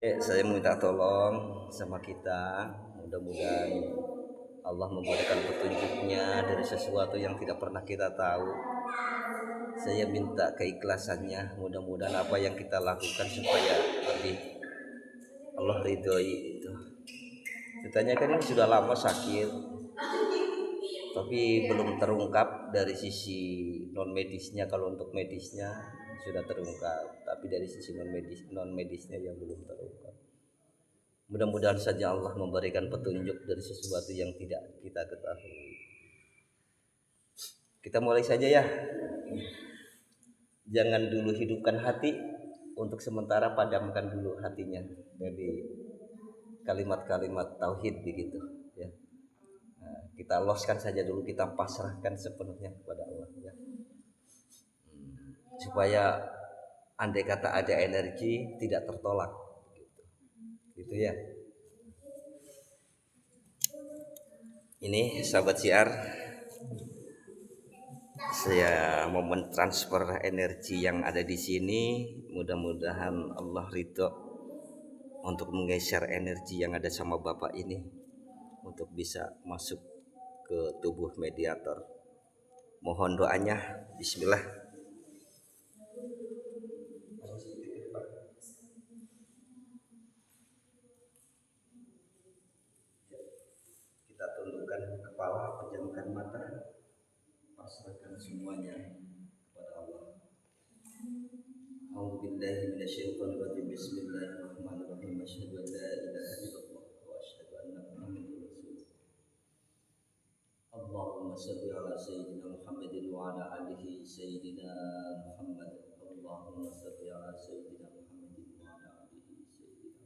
Saya minta tolong sama kita, mudah-mudahan Allah memberikan petunjuknya dari sesuatu yang tidak pernah kita tahu. Saya minta keikhlasannya, mudah-mudahan apa yang kita lakukan supaya lebih Allah ridhoi itu. Ceritanya kan ini sudah lama sakit, tapi belum terungkap dari sisi non medisnya. Kalau untuk medisnya sudah terungkap, tapi dari sisi non medisnya yang belum terungkap. Mudah-mudahan saja Allah memberikan petunjuk dari sesuatu yang tidak kita ketahui. Kita mulai saja ya. Jangan dulu hidupkan hati, untuk sementara padamkan dulu hatinya dari kalimat-kalimat tauhid begitu ya. Nah, kita loskan saja dulu, kita pasrahkan sepenuhnya kepada Allah ya. Supaya andai kata ada energi tidak tertolak gitu ya. Ini sahabat siar, saya mau mentransfer energi yang ada di sini. Mudah-mudahan Allah ridho untuk menggeser energi yang ada sama Bapak ini untuk bisa masuk ke tubuh mediator. Mohon doanya. Bismillah. Kita tundukkan kepala, pejamkan mata, pasrahkan semuanya kepada Allah. A'udzubillahi minasyaitonir rajim. Bismillahirrahmanirrahim. Asyhadu an la ilaha illallah wa asyhadu anna Muhammadar rasulullah. Allahumma shalli ala sayyidina Muhammadin wa ala alihi sayyidina Muhammad. Allahumma shalli ala sayyidina Muhammadin wa ala alihi sayyidina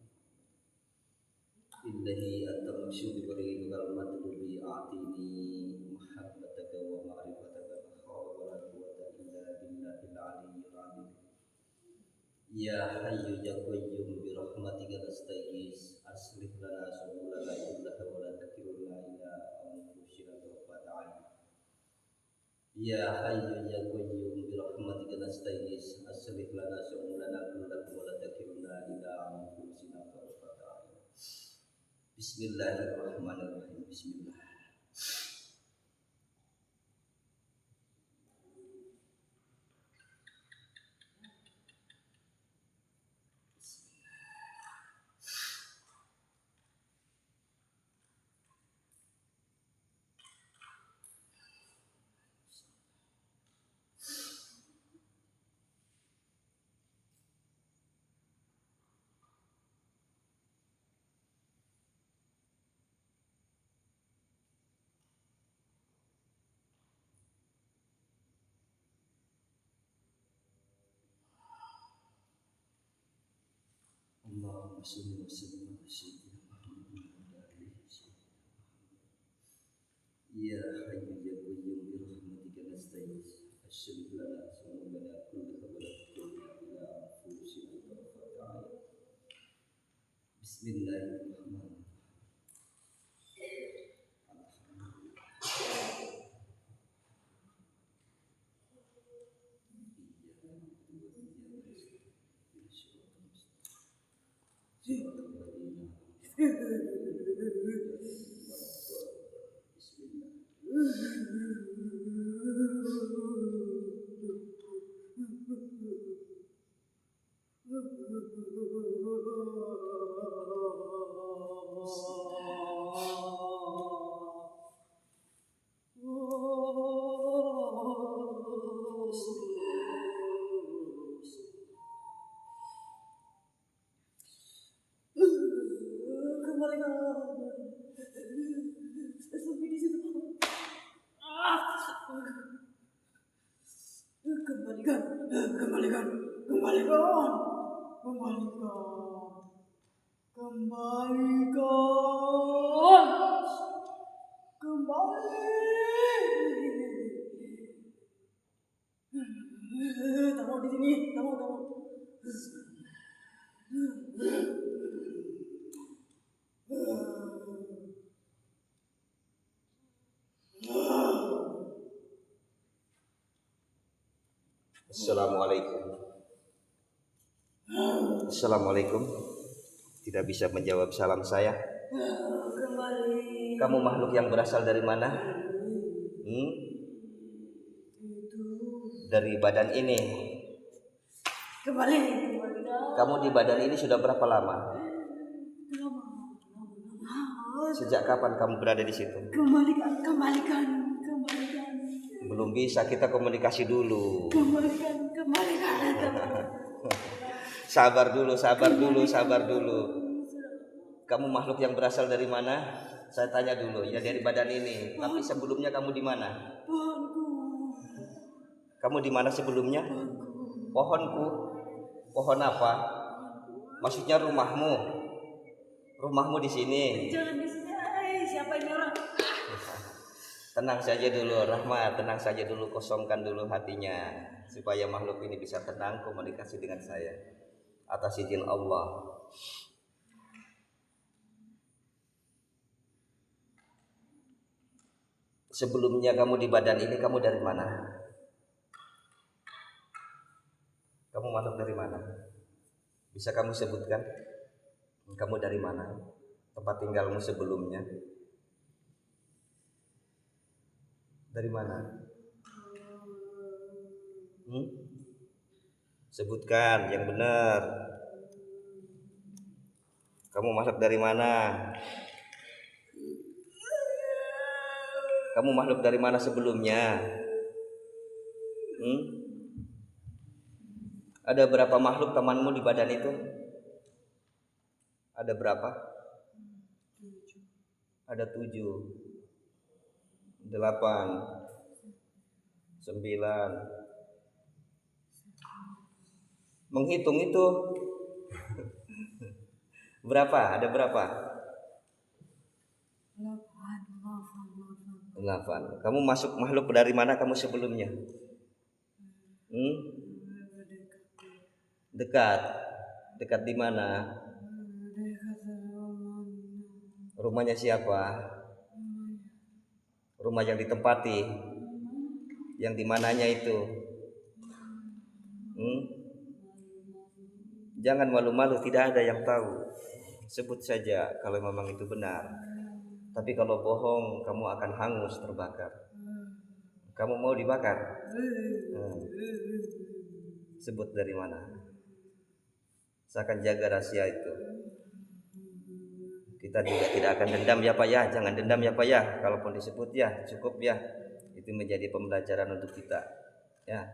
Illahi anta masyhur bi kal matlubi a'tini mahabbataka wa ma'rifataka la hawla wa la quwwata illa billahil aliyyil azim. Ya hayyu ya qayyum bi rahmatika nastaghis aslih lana subulana kullaha wa la takilna ila anfusina tarfata ain. Ya hayyu ya qayyum bi rahmatika nastaghis aslih lana subulana kullaha wa la takilna ila anfusina tarfata ain. Bismillahirrahmanirrahim. Bismillah. Allahumma shalli wa sallim ala sayyidina Muhammadin wa ala alihi sayyidina Muhammad. Ya hayyu ya qayyum bi rahmatika nastaghis aslih lana subulana kullaha wa la takilna ila anfusina tarfata ain. Bismillahirrahmanirrahim. Tamu di sini, tamu. Assalamualaikum. Assalamualaikum. tidak bisa menjawab salam saya. Kembali. Kamu makhluk yang berasal dari mana? Dari badan ini. Kembali. Kamu di badan ini sudah berapa lama? Sejak kapan kamu berada di situ? Kembalikan. Belum bisa, kita komunikasi dulu. Kembalikan. Sabar dulu. Kamu makhluk yang berasal dari mana? Saya tanya dulu. Ya dari badan ini. Tapi sebelumnya kamu di mana? Kamu di mana sebelumnya? Pohonku. Pohon apa? Maksudnya rumahmu? Rumahmu di sini. Jangan di sini. Siapa ini orang? Tenang saja dulu, Rahmat. Tenang saja dulu, kosongkan dulu hatinya supaya makhluk ini bisa tenang komunikasi dengan saya atas izin Allah. Sebelumnya kamu di badan ini, kamu dari mana? Kamu makhluk dari mana? Bisa kamu sebutkan? Kamu dari mana? Tempat tinggalmu sebelumnya? Dari mana? Sebutkan yang benar. Kamu makhluk dari mana? Kamu makhluk dari mana sebelumnya? Ada berapa makhluk temanmu di badan itu? Ada berapa? Ada 7, 8, 9. Menghitung itu berapa? Ada berapa? 8. Kamu masuk makhluk dari mana kamu sebelumnya? Dekat. Dekat di mana? Rumahnya siapa? Rumah yang ditempati. Yang di mananya itu? Jangan malu-malu, tidak ada yang tahu. Sebut saja kalau memang itu benar. Tapi kalau bohong, kamu akan hangus terbakar. Kamu mau dibakar? Sebut dari mana? Saya akan jaga rahasia itu. Kita juga tidak akan dendam ya Pak ya. Jangan dendam ya Pak ya. Kalaupun disebut ya cukup ya. Itu menjadi pembelajaran untuk kita. Ya.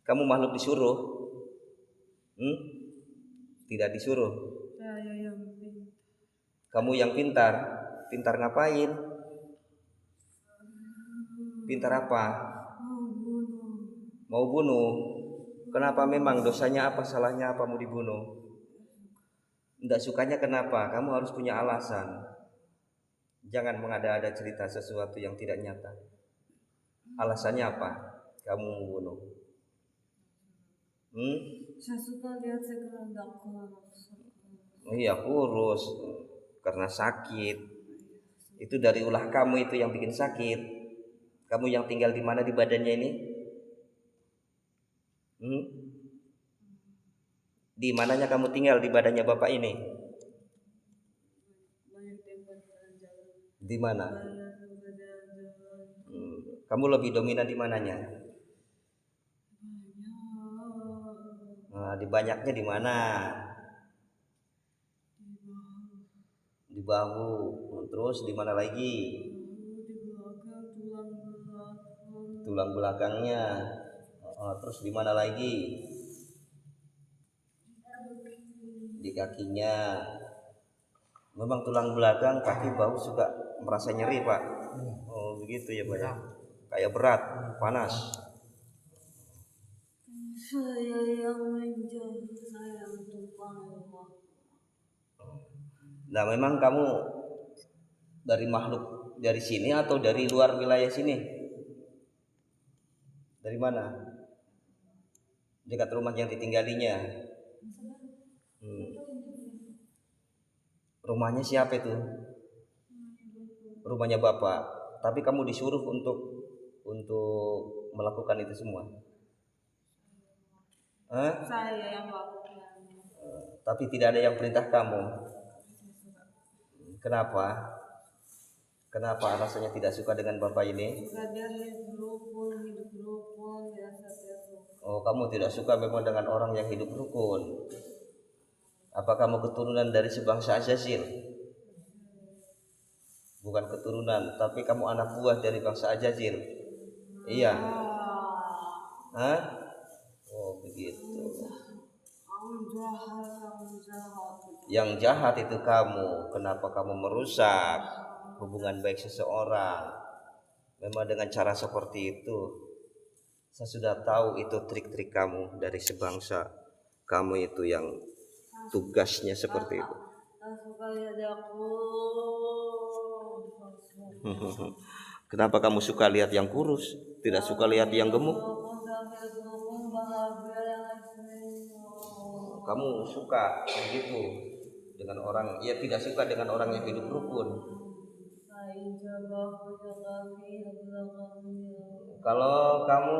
Kamu makhluk disuruh? Tidak disuruh. Kamu yang pintar. Pintar ngapain? Pintar apa? Mau bunuh. Kenapa memang dosanya apa? Salahnya apa mau dibunuh? Tidak sukanya kenapa? Kamu harus punya alasan. Jangan mengada-ada cerita sesuatu yang tidak nyata. Alasannya apa? Kamu mau bunuh? Saya suka lihat sekarang Iya kurus karena sakit. Itu dari ulah kamu itu yang bikin sakit. Kamu yang tinggal di mana di badannya ini? Di mananya kamu tinggal di badannya bapak ini? Di mana? Kamu lebih dominan di mananya? Di banyaknya di mana? Di bahu. Terus di mana lagi? Tulang belakangnya. Terus di mana lagi? Di kakinya. Memang tulang belakang, kaki, bahu suka merasa nyeri Pak. Oh begitu ya Pak ya. Kayak berat, panas. Saya yang menjauh, saya yang tumpang. Nah memang kamu dari makhluk dari sini atau dari luar wilayah sini? Dari mana? Dekat rumah yang ditinggalinya. Rumahnya siapa itu? Rumahnya bapak. Tapi kamu disuruh untuk melakukan itu semua. Saya yang melakukan. tapi tidak ada yang perintah kamu. Kenapa? Kenapa alasannya tidak suka dengan bapak ini? Oh, kamu tidak suka memang dengan orang yang hidup rukun. Apa kamu keturunan dari sebangsa Azazil? Bukan keturunan, tapi kamu anak buah dari bangsa Azazil. Iya. Hah? Oh, begitu. Yang jahat itu kamu. Kenapa kamu merusak hubungan baik seseorang? Memang dengan cara seperti itu. Saya sudah tahu itu trik-trik kamu dari sebangsa. Kamu itu yang tugasnya seperti itu. Kenapa kamu suka lihat yang kurus, tidak suka lihat yang gemuk? Kamu suka begitu dengan orang, ya tidak suka dengan orang yang hidup rukun. Kalau kamu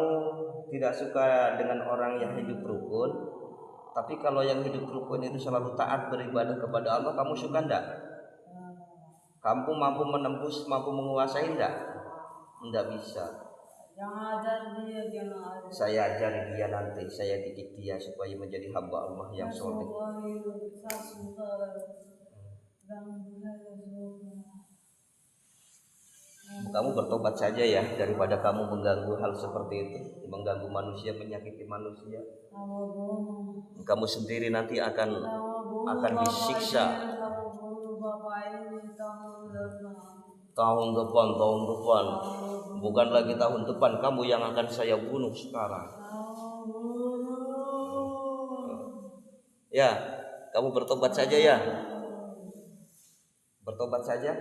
tidak suka dengan orang yang hidup rukun, tapi kalau yang hidup rukun itu selalu taat beribadah kepada Allah, kamu suka enggak? Kamu mampu menembus, mampu menguasai enggak? Enggak bisa. Saya ajari dia nanti, saya didik dia supaya menjadi hamba Allah yang soleh. Kamu bertobat saja ya, daripada kamu mengganggu hal seperti itu, mengganggu manusia, menyakiti manusia. Kamu sendiri nanti akan disiksa. Tahun depan, bukan lagi tahun depan, kamu yang akan saya bunuh sekarang. Ya, kamu bertobat saja ya. Bertobat saja,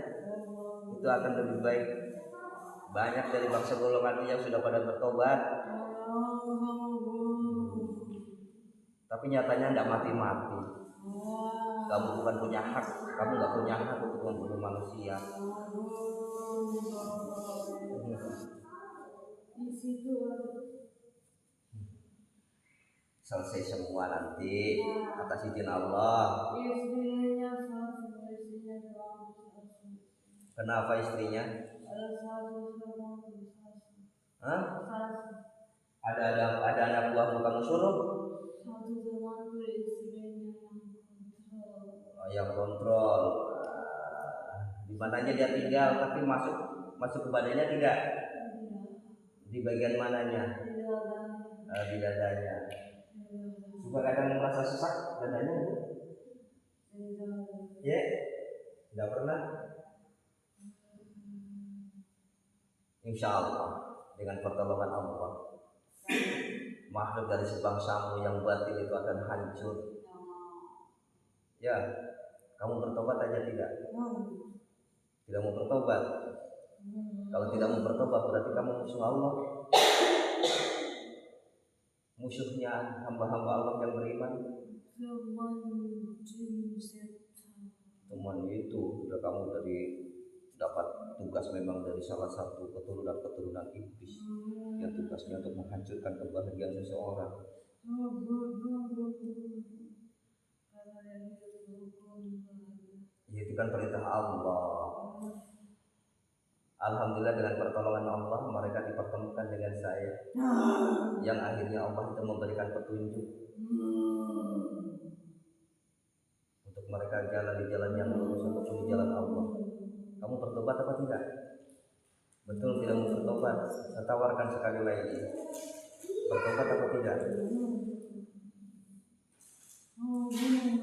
itu akan lebih baik. Banyak dari bangsa golongan yang sudah pada bertobat, tapi nyatanya tidak mati-mati. Kamu bukan punya hak, kamu nggak punya hak untuk membunuh manusia. Selesai semua nanti atas izin Allah. Kenapa istrinya? Hah? Ada anak buahmu kamu suruh? Oh, yang kontrol. Di mananya dia tinggal, tapi masuk ke badannya tidak? Di bagian mananya? Di dadanya. Juga kadang merasa sesak dadanya? Ya, tidak pernah. Insya Allah dengan pertolongan Allah, makhluk dari sebangsamu yang batil itu akan hancur. Ya, kamu bertobat aja tidak? Tidak mau bertobat. Kalau tidak mau bertobat berarti kamu musuh Allah. Musuhnya hamba-hamba Allah yang beriman. Teman itu sudah kamu dari dapat tugas memang dari salah satu keturunan iblis yang tugasnya untuk menghancurkan kebahagiaan seseorang. Itu kan perintah Allah. Alhamdulillah dengan pertolongan Allah mereka dipertemukan dengan saya, yang akhirnya Allah itu memberikan petunjuk untuk mereka jalan di jalan yang lurus ataupun di jalan Allah. Kamu bertobat apa tidak? Betul tidak mau bertobat? Saya tawarkan sekali lagi, bertobat apa tidak?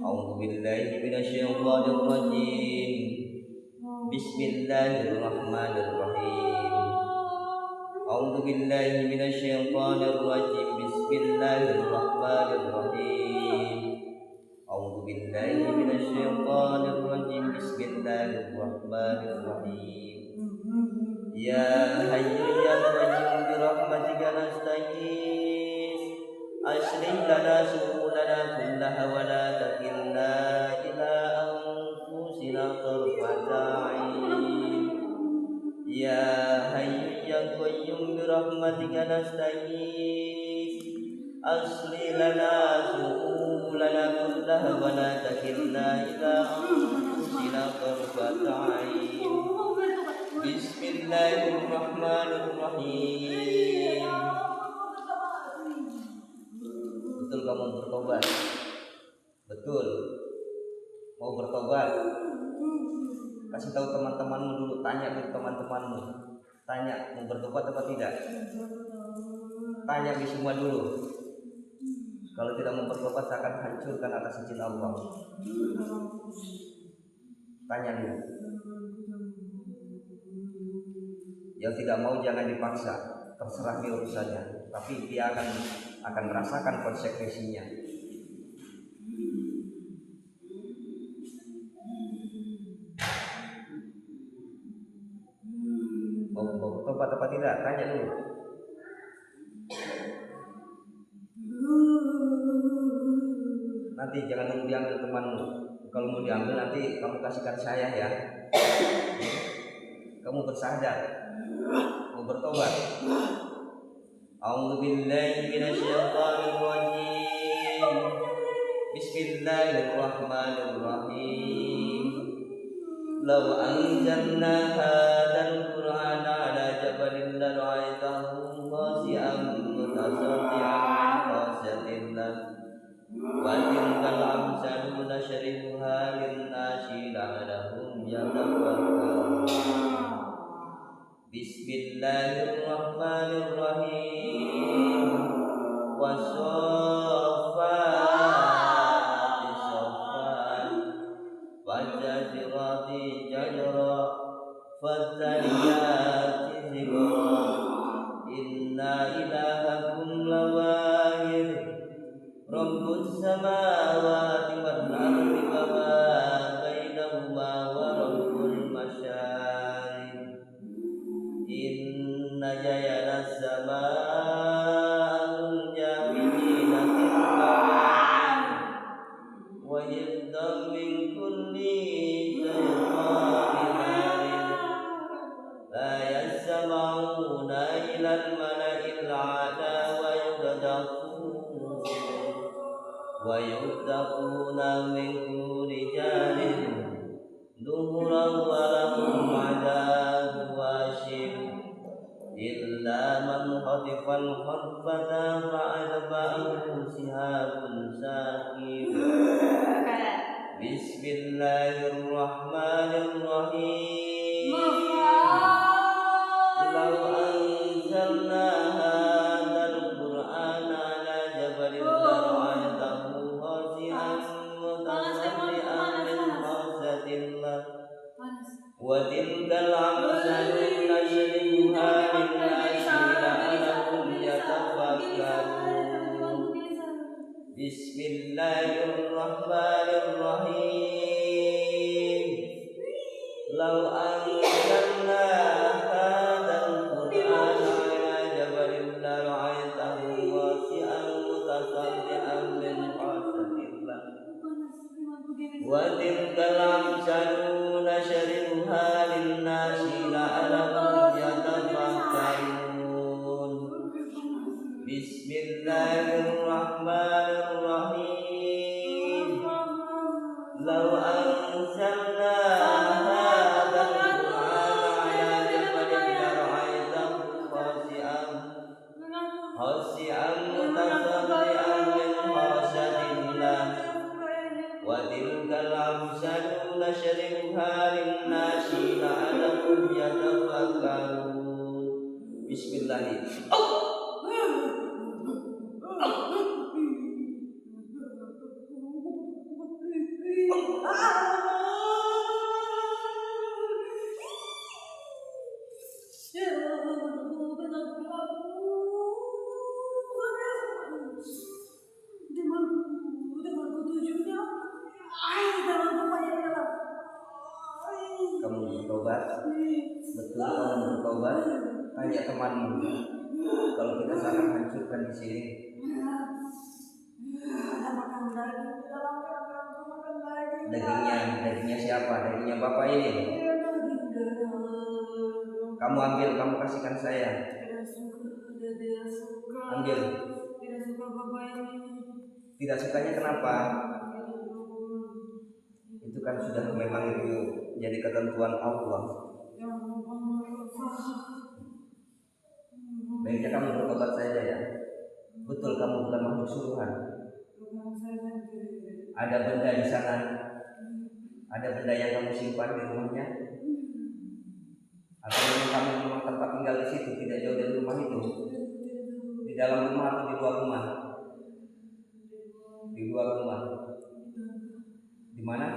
A'udzu billahi minasyaitonir rajim. Bismillahirrahmanirrahim. A'udzu billahi minasyaitonir rajim. Bismillahirrahmanirrahim. A'udzu billahi minasyaitonir rajim. Bismillahirrahmanirrahim. Ya hayyu ya qayyum bi rahmatika nastaghits. Aslih lana syu'unana kullaha wa la takilna ila anfusina tarfata 'ain. Ya hayyu ya qayyum bi rahmatika nastaghits. Aslih lana syu'unana أمورنا كلها ولا تكلنا إلى أنفسنا طرفة عين. بسم الله الرحمن الرحيم. Betul kamu bertobat? Betul. Mau bertobat? Kasih tahu teman-temanmu dulu, tanya ke teman-temanmu. Tanya mau bertobat atau tidak? Tanya di semua dulu. Kalau tidak mau bertobat akan hancurkan atas izin Allah. Tanya dulu. Yang tidak mau jangan dipaksa, terserah dia urusannya. Tapi dia akan merasakan konsekuensinya. Mau bertobat apa tidak? Tanya dulu. Nanti jangan nunggu diambil temanmu. Kalau mau diambil nanti kamu kasihkan saya ya. Kamu bersadar, mau bertobat. A'udzu billahi minasyaitonir rajim. Bismillahirrahmanirrahim. Law anzalna hadzal qur'ana 'ala jabalin lara'aytahu khashi'an mutasaddian min khasyatillah. Wa tilkal amsalu nashribuha lin-nasi la'allahum yatafakkarun. Bismillahirrahmanirrahim. Wassafati saffan wajazirati jazra fattaliyati zikra. Inna ilahakum lawahid Rabbus samawati wal ardi wa ma bainahuma wa rabbul masyariq. Inna jayana sama'ul jahilina tilkawa'in wa yidam min kulli syaitanir marid. La yasma'una ilal mala'il a'la wa yuttaquna min kulli janin duhuran wa lahum 'adzabun washim. Illa man khatifal khatfata fa'atba'ahu shihabun saqib. Bismillahirrahmanirrahim. Law anzalna hadzal qur'ana 'ala jabalin lara'aytahu khashi'an mutasaddian min khasyatillah. Wa tilkal amsalu nashribuha lin-nasi la'allahum yatafakkarun. Bismillahirrahmanirrahim. Law anzalna hadzal qur'ana 'ala jabalin lara'aytahu khashi'an mutasaddian min khasyatillah. Wa tilkal amsalu nashribuha lin-nasi la'allahum yatafakkarun. Bismillahirrahmanirrahim. Law anzalna hadzal qur'ana 'ala jabalin lara'aytahu khashi'an mutasaddian min khasyatillah. Wa tilkal amsalu nashribuha lin-nasi la'allahum yatafakkarun. Bismillahirrahmanirrahim. Kamu bertobat? Betul kamu bertobat? Tanya temanmu. Kalau kita sangat hancurkan di sini. Dagingnya siapa? Dagingnya bapak ini. Kamu ambil, kamu kasihkan saya. Ambil. Tidak sukanya kenapa? Itu kan sudah memang itu jadi ketentuan Allah. Baiknya kamu bertobat saja ya. Betul kamu bukan makhluk suruhan. Ada benda di sana, ada benda yang kamu simpan di rumahnya, atau kamu memang tempat tinggal di situ, tidak jauh dari rumah itu, di dalam rumah atau di luar rumah? Di luar rumah. Di mana?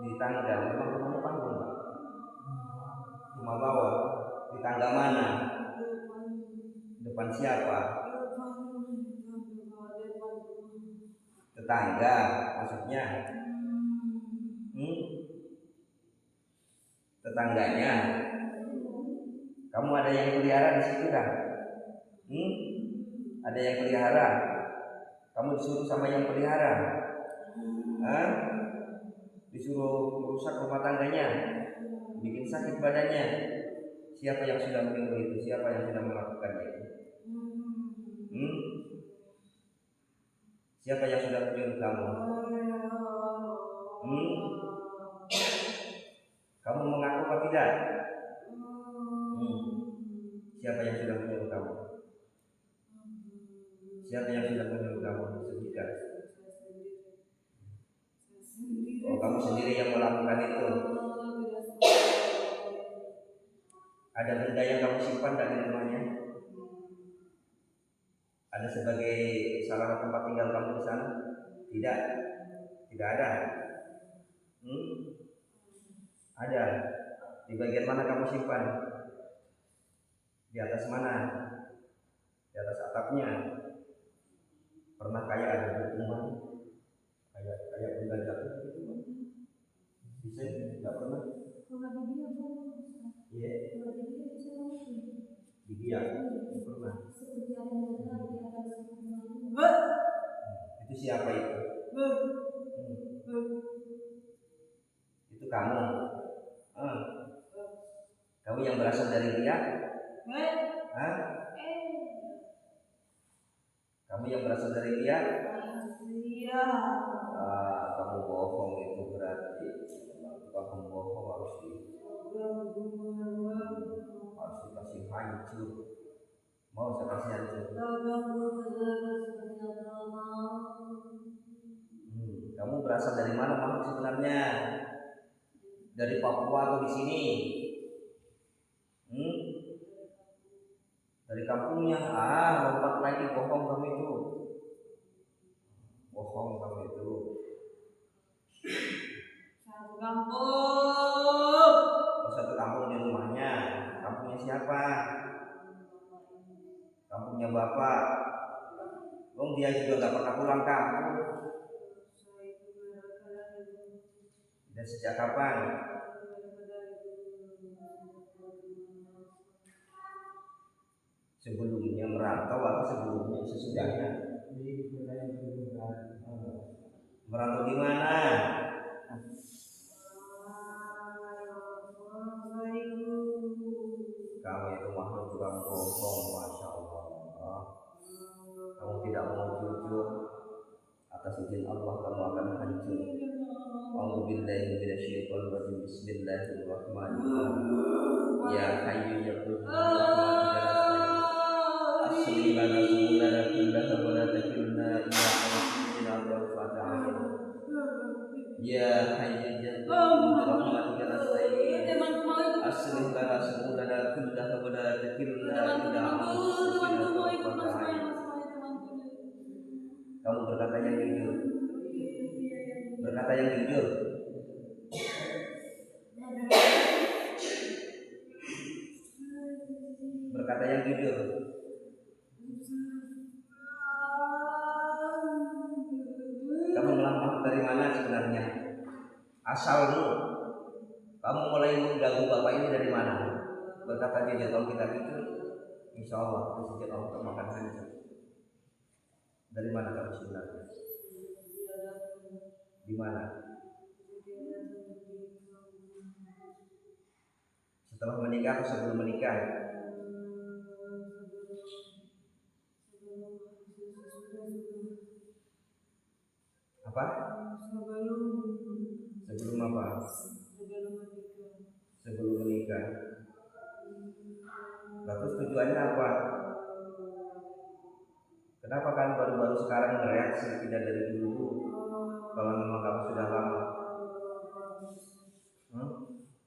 Di tangga. Memang rumahnya panggung, Pak? Rumah bawah. Di tangga mana? Depan siapa? Tetangga maksudnya. Tetangganya. Kamu ada yang pelihara di situ kan? Ada yang pelihara. Kamu disuruh sama yang pelihara. Disuruh merusak rumah tangganya, bikin sakit badannya. Siapa yang sudah menyuruh itu? Siapa yang sudah melakukannya itu? Siapa yang sudah menyuruh kamu? Kamu mengaku atau tidak? Siapa yang sudah menyuruh kamu? Siapa yang sudah menyuruh kamu? Sebutkan. Oh, kamu sendiri yang melakukan itu. Ada benda yang kamu simpan tak di rumahnya? Ada sebagai salah tempat tinggal kamu di sana? Tidak. Tidak ada. Ada. Di bagian mana kamu simpan? Di atas mana? Di atas atapnya. Pernah kayak ada bertumbuhan? Kayak benda jatuh gitu? Bisa? Tidak pernah? Iya. Di dia? Pernah. Itu siapa itu? Itu kamu. Kamu yang berasal dari dia? Kamu yang berasal dari dia? Iya. Kamu bohong itu berarti. Kamu bohong harus dikasih hancur. Mau saya kasih hancur? Kamu berasal dari mana makhluk sebenarnya? Dari Papua atau di sini? Dari kampungnya. Lompat lagi, bohong kamu itu. Bohong kamu itu. Satu kampung. Satu kampung di rumahnya. Kampungnya siapa? Kampungnya bapak. Dia juga gak pernah pulang kampung. Dan sejak kapan? Sebelumnya merantau atau sebelumnya sesudahnya? Merantau di mana? Kamu itu makhluk tukang bohong, masya Allah. Kamu tidak mau jujur, atas izin Allah kamu akan hancur. A'udzubillahi minasyaitonir rajim. Bismillahirrahmanirrahim. Ya hayyu ya qayyum asli lana subulana kullaha wa la takilna ila anfusina tarfata 'ain. Ya hayyu ya qayyum birahmatika nasta'in. Asli lana subulana kullaha wa la takilna ila anfusina tarfata 'ain. Kamu berkata yang jujur. Berkata yang jujur. Berkata yang jujur. Kamu melangkah dari mana sebenarnya? Asalmu. Kamu mulai mengganggu bapak ini dari mana? Berkata dia, kalau kita jujur, insya Allah itu sejak Allah termakan hancur. Dari mana kamu sebenarnya? Di mana? Setelah menikah atau sebelum menikah? Apa? Sebelum apa? Sebelum menikah. Lalu tujuannya apa? Kenapa kan baru-baru sekarang bereaksi, tidak dari dulu? Kalau memang kamu sudah lama.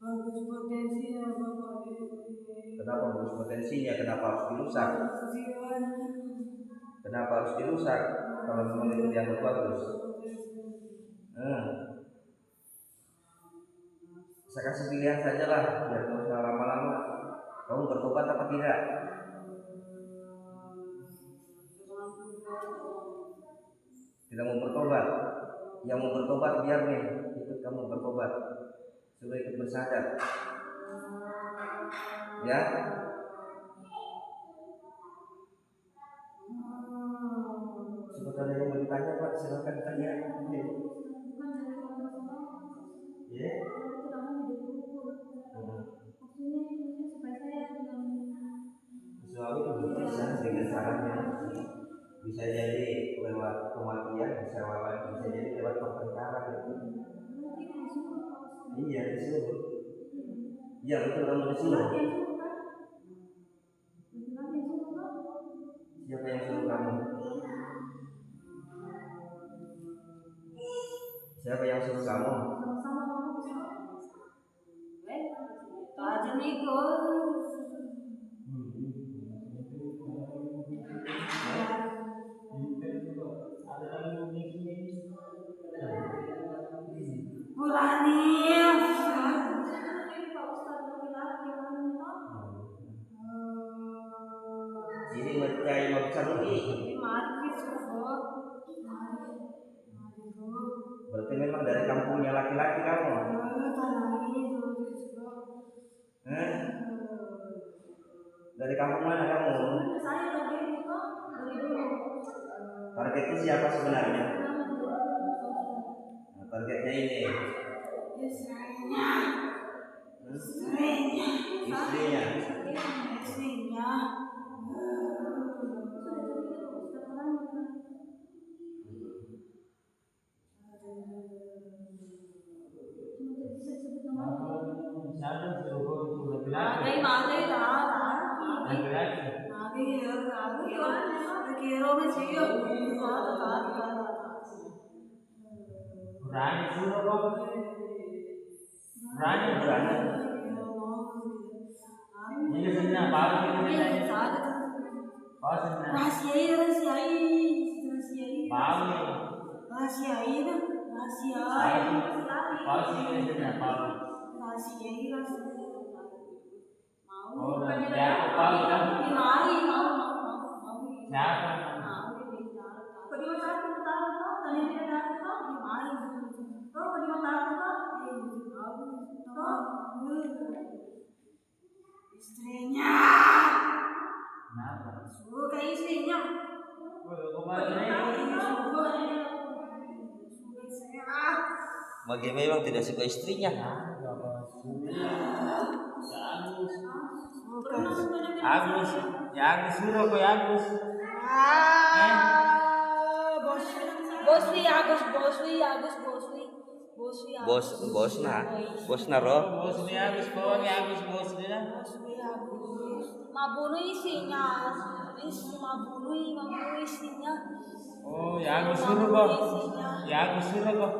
Bagus potensinya Bapak. Kenapa bagus potensinya? Kenapa harus dirusak? Kenapa harus dirusak? Kalau memang itu dianggap bagus. Saya kasih pilihan saja lah, biar nggak usah lama-lama. Kamu bertobat apa tidak? Tidak mau bertobat. Yang mau bertobat biar nih ikut kamu bertobat. Suruh ikut bersadar. Ya. Sebenarnya yang mau ditanya Pak, silakan tanya. Ya. Suami itu bisa dengan caranya. Bisa jadi lewat kematian, bisa jadi lewat pertengkaran itu. Iya disuruh. Iya betul kamu disuruh. Siapa yang suruh kamu? Siapa yang suruh kamu? Ini mencari maksudnya. Berarti memang dari kampungnya laki-laki kamu. Dari kampung mana kamu? Targetnya siapa sebenarnya? Nah, targetnya ini. Istrinya. Berani suruh kok. Berani. Ini sebenarnya baru ini. Rahasiai. Baru. Rahasiai. Baru ini sebenarnya baru. Oh, ya baru kan? Siapa? Istrinya. Kenapa? Suruh ke istrinya. Bagaimana memang tidak suka istrinya? Agus, ya Agus suruh kok Agus. Bosna roh. Bosni Agus, pokoknya Agus bosnya. Mabunuh isinya. Mabunuh isinya. Oh, ya Agus suruh kok. Ya Agus suruh kok.